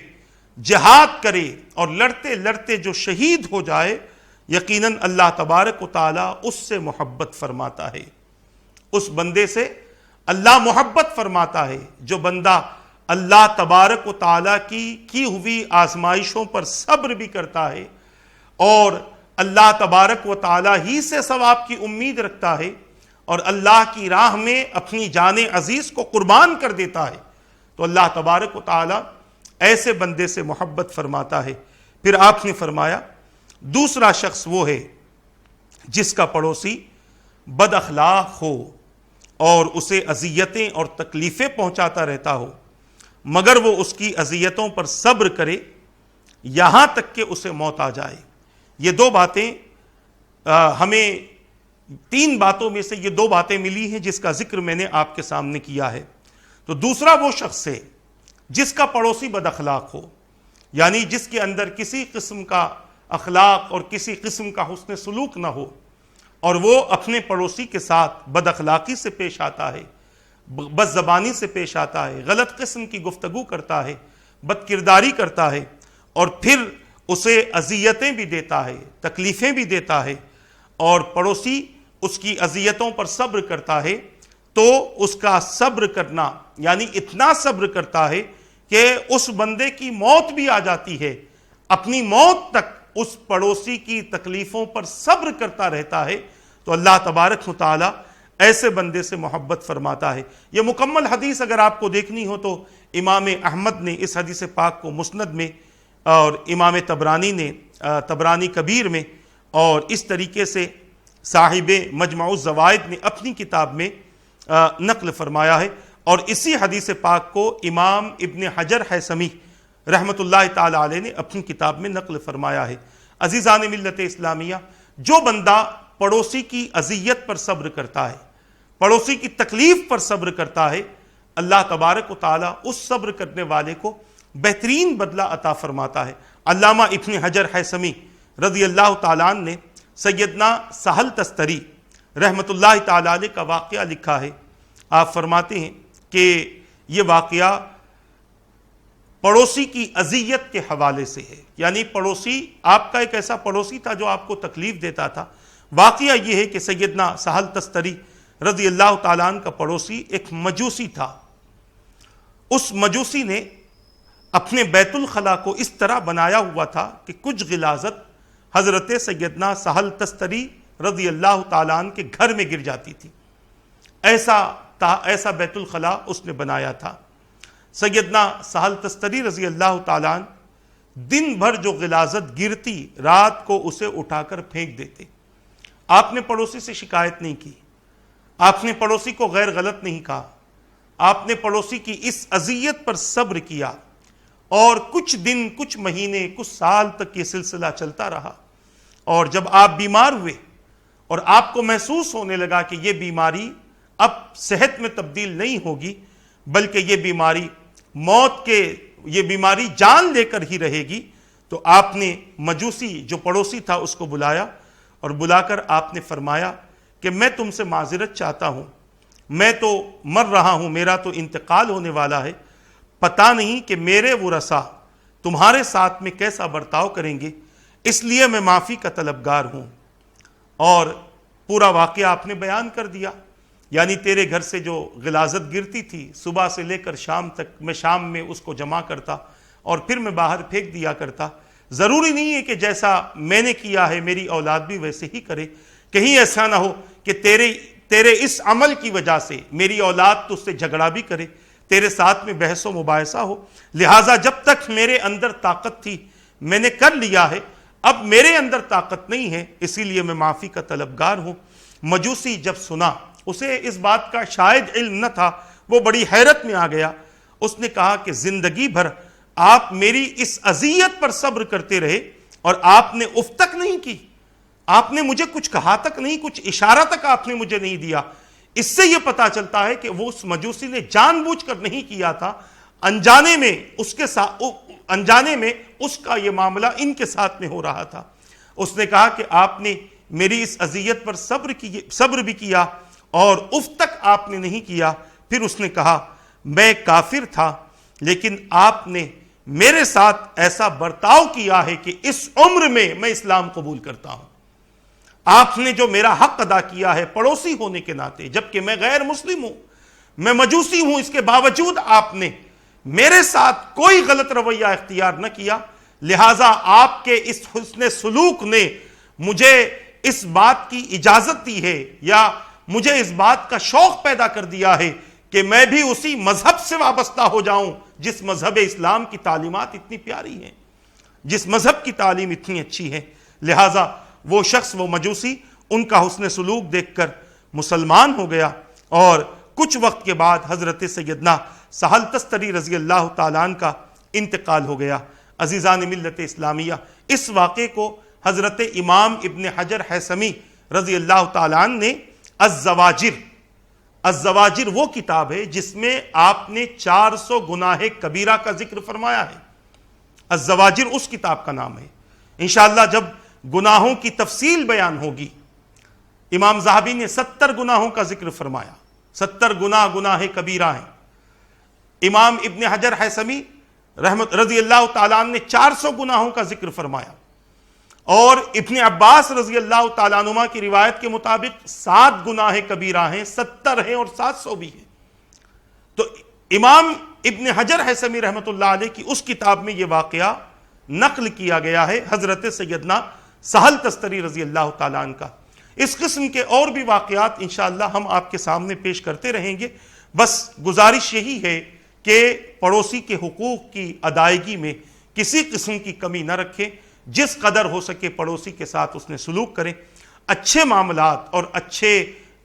جہاد کرے اور لڑتے لڑتے جو شہید ہو جائے، یقیناً اللہ تبارک و تعالیٰ اس سے محبت فرماتا ہے، اس بندے سے اللہ محبت فرماتا ہے جو بندہ اللہ تبارک و تعالیٰ کی ہوئی آزمائشوں پر صبر بھی کرتا ہے اور اللہ تبارک و تعالیٰ ہی سے ثواب کی امید رکھتا ہے اور اللہ کی راہ میں اپنی جان عزیز کو قربان کر دیتا ہے، تو اللہ تبارک و تعالیٰ ایسے بندے سے محبت فرماتا ہے۔ پھر آپ نے فرمایا دوسرا شخص وہ ہے جس کا پڑوسی بد اخلاق ہو اور اسے اذیتیں اور تکلیفیں پہنچاتا رہتا ہو مگر وہ اس کی اذیتوں پر صبر کرے یہاں تک کہ اسے موت آ جائے۔ یہ دو باتیں ہمیں تین باتوں میں سے یہ دو باتیں ملی ہیں جس کا ذکر میں نے آپ کے سامنے کیا ہے۔ تو دوسرا وہ شخص ہے جس کا پڑوسی بد اخلاق ہو، یعنی جس کے اندر کسی قسم کا اخلاق اور کسی قسم کا حسن سلوک نہ ہو اور وہ اپنے پڑوسی کے ساتھ بد اخلاقی سے پیش آتا ہے، بد زبانی سے پیش آتا ہے، غلط قسم کی گفتگو کرتا ہے، بد کرداری کرتا ہے اور پھر اسے اذیتیں بھی دیتا ہے، تکلیفیں بھی دیتا ہے اور پڑوسی اس کی اذیتوں پر صبر کرتا ہے، تو اس کا صبر کرنا یعنی اتنا صبر کرتا ہے کہ اس بندے کی موت بھی آ جاتی ہے، اپنی موت تک اس پڑوسی کی تکلیفوں پر صبر کرتا رہتا ہے، تو اللہ تبارک و تعالی ایسے بندے سے محبت فرماتا ہے۔ یہ مکمل حدیث اگر آپ کو دیکھنی ہو تو امام احمد نے اس حدیث پاک کو مسند میں اور امام طبرانی نے طبرانی کبیر میں اور اس طریقے سے صاحب مجمع الزوائد نے اپنی کتاب میں نقل فرمایا ہے، اور اسی حدیث پاک کو امام ابن حجر حیثمی رحمت اللہ تعالی علیہ نے اپنی کتاب میں نقل فرمایا ہے۔ عزیزان ملت اسلامیہ، جو بندہ پڑوسی کی اذیت پر صبر کرتا ہے، پڑوسی کی تکلیف پر صبر کرتا ہے، اللہ تبارک و تعالی اس صبر کرنے والے کو بہترین بدلہ عطا فرماتا ہے۔ علامہ ابن حجر حیثمی رضی اللہ تعالیٰ عنہ نے سیدنا سہل تستری رحمت اللہ تعالیٰ علیہ کا واقعہ لکھا ہے۔ آپ فرماتے ہیں کہ یہ واقعہ پڑوسی کی اذیت کے حوالے سے ہے، یعنی پڑوسی آپ کا ایک ایسا پڑوسی تھا جو آپ کو تکلیف دیتا تھا۔ واقعہ یہ ہے کہ سیدنا سہل تستری رضی اللہ تعالیٰ عنہ کا پڑوسی ایک مجوسی تھا۔ اس مجوسی نے اپنے بیت الخلا کو اس طرح بنایا ہوا تھا کہ کچھ غلاظت حضرت سیدنا سہل تستری رضی اللہ تعالیٰ عنہ کے گھر میں گر جاتی تھی، ایسا بیت الخلا اس نے بنایا تھا۔ سیدنا سہل تستری رضی اللہ تعالیٰ عنہ دن بھر جو غلاظت گرتی رات کو اسے اٹھا کر پھینک دیتے۔ آپ نے پڑوسی سے شکایت نہیں کی، آپ نے پڑوسی کو غیر غلط نہیں کہا، آپ نے پڑوسی کی اس اذیت پر صبر کیا اور کچھ دن، کچھ مہینے، کچھ سال تک یہ سلسلہ چلتا رہا، اور جب آپ بیمار ہوئے اور آپ کو محسوس ہونے لگا کہ یہ بیماری اب صحت میں تبدیل نہیں ہوگی بلکہ یہ بیماری جان لے کر ہی رہے گی، تو آپ نے مجوسی جو پڑوسی تھا اس کو بلایا اور بلا کر آپ نے فرمایا کہ میں تم سے معذرت چاہتا ہوں، میں تو مر رہا ہوں، میرا تو انتقال ہونے والا ہے، پتہ نہیں کہ میرے ورثہ تمہارے ساتھ میں کیسا برتاؤ کریں گے، اس لیے میں معافی کا طلبگار ہوں۔ اور پورا واقعہ آپ نے بیان کر دیا، یعنی تیرے گھر سے جو غلاظت گرتی تھی صبح سے لے کر شام تک، میں شام میں اس کو جمع کرتا اور پھر میں باہر پھینک دیا کرتا۔ ضروری نہیں ہے کہ جیسا میں نے کیا ہے میری اولاد بھی ویسے ہی کرے، کہیں ایسا نہ ہو کہ تیرے اس عمل کی وجہ سے میری اولاد تجھ سے جھگڑا بھی کرے، تیرے ساتھ میں بحث و مباحثہ ہو، لہٰذا جب تک میرے اندر طاقت تھی میں نے کر لیا ہے، اب میرے اندر طاقت نہیں ہے، اسی لیے میں معافی کا طلبگار ہوں۔ مجوسی جب سنا، اسے اس بات کا شاید علم نہ تھا، وہ بڑی حیرت میں آ گیا۔ اس نے کہا کہ زندگی بھر آپ میری اس اذیت پر صبر کرتے رہے اور آپ نے اف تک نہیں کی، آپ نے مجھے کچھ کہا تک نہیں، کچھ اشارہ تک آپ نے مجھے نہیں دیا۔ اس سے یہ پتا چلتا ہے کہ وہ اس مجوسی نے جان بوجھ کر نہیں کیا تھا، انجانے میں اس کا یہ معاملہ ان کے ساتھ میں ہو رہا تھا۔ اس نے کہا کہ آپ نے میری اس اذیت پر صبر بھی کیا اور اف تک آپ نے نہیں کیا۔ پھر اس نے کہا میں کافر تھا، لیکن آپ نے میرے ساتھ ایسا برتاؤ کیا ہے کہ اس عمر میں اسلام قبول کرتا ہوں۔ آپ نے جو میرا حق ادا کیا ہے پڑوسی ہونے کے ناطے، جبکہ میں غیر مسلم ہوں، میں مجوسی ہوں، اس کے باوجود آپ نے میرے ساتھ کوئی غلط رویہ اختیار نہ کیا، لہٰذا آپ کے اس حسن سلوک نے مجھے اس بات کی اجازت دی ہے یا مجھے اس بات کا شوق پیدا کر دیا ہے کہ میں بھی اسی مذہب سے وابستہ ہو جاؤں جس مذہب اسلام کی تعلیمات اتنی پیاری ہیں، جس مذہب کی تعلیم اتنی اچھی ہے۔ لہٰذا وہ شخص، وہ مجوسی، ان کا حسن سلوک دیکھ کر مسلمان ہو گیا، اور کچھ وقت کے بعد حضرت سیدنا سہل تستری رضی اللہ تعالیٰ عنہ کا انتقال ہو گیا۔ عزیزان ملت اسلامیہ، اس واقعے کو حضرت امام ابن حجر حیثمی رضی اللہ تعالیٰ عنہ نے الزواجر وہ کتاب ہے جس میں آپ نے 400 گناہ کبیرہ کا ذکر فرمایا ہے۔ الزواجر اس کتاب کا نام ہے۔ انشاءاللہ جب گناہوں کی تفصیل بیان ہوگی، امام ذہبی نے 70 گناہوں کا ذکر فرمایا، 70 گناہ کبیرہ ہیں۔ امام ابن حجر حیثمی رضی اللہ تعالیٰ عنہ نے 400 گناہوں کا ذکر فرمایا، اور ابن عباس رضی اللہ تعالیٰ عنہما کی روایت کے مطابق 7 گناہ کبیرہ ہیں، 70 ہیں اور 700 بھی ہیں۔ تو امام ابن حجر حیثمی رحمۃ اللہ علیہ کی اس کتاب میں یہ واقعہ نقل کیا گیا ہے حضرت سیدنا سہل تستری رضی اللہ تعالیٰ عنہ کا۔ اس قسم کے اور بھی واقعات انشاءاللہ ہم آپ کے سامنے پیش کرتے رہیں گے۔ بس گزارش یہی ہے کہ پڑوسی کے حقوق کی ادائیگی میں کسی قسم کی کمی نہ رکھیں، جس قدر ہو سکے پڑوسی کے ساتھ اس نے سلوک کریں، اچھے معاملات اور اچھے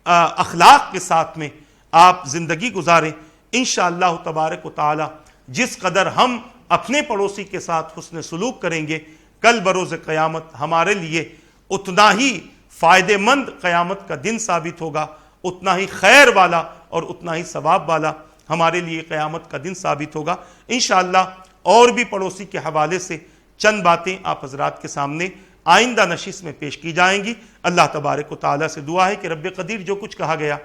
اخلاق کے ساتھ میں آپ زندگی گزاریں۔ انشاءاللہ تبارک و تعالی جس قدر ہم اپنے پڑوسی کے ساتھ حسن سلوک کریں گے، کل بروز قیامت ہمارے لیے اتنا ہی فائدہ مند قیامت کا دن ثابت ہوگا، اتنا ہی خیر والا اور اتنا ہی ثواب والا ہمارے لیے قیامت کا دن ثابت ہوگا۔ انشاءاللہ اور بھی پڑوسی کے حوالے سے چند باتیں آپ حضرات کے سامنے آئندہ نشست میں پیش کی جائیں گی۔ اللہ تبارک و تعالیٰ سے دعا ہے کہ رب قدیر جو کچھ کہا گیا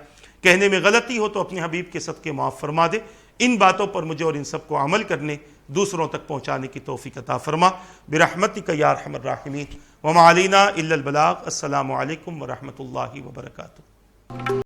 کہنے میں غلطی ہو تو اپنے حبیب کے صدقے معاف فرما دے، ان باتوں پر مجھے اور ان سب کو عمل کرنے، دوسروں تک پہنچانے کی توفیق عطا فرما برحمتک یا ارحم الراحمین۔ وما علینا الا البلاغ۔ السلام علیکم ورحمۃ اللہ وبرکاتہ۔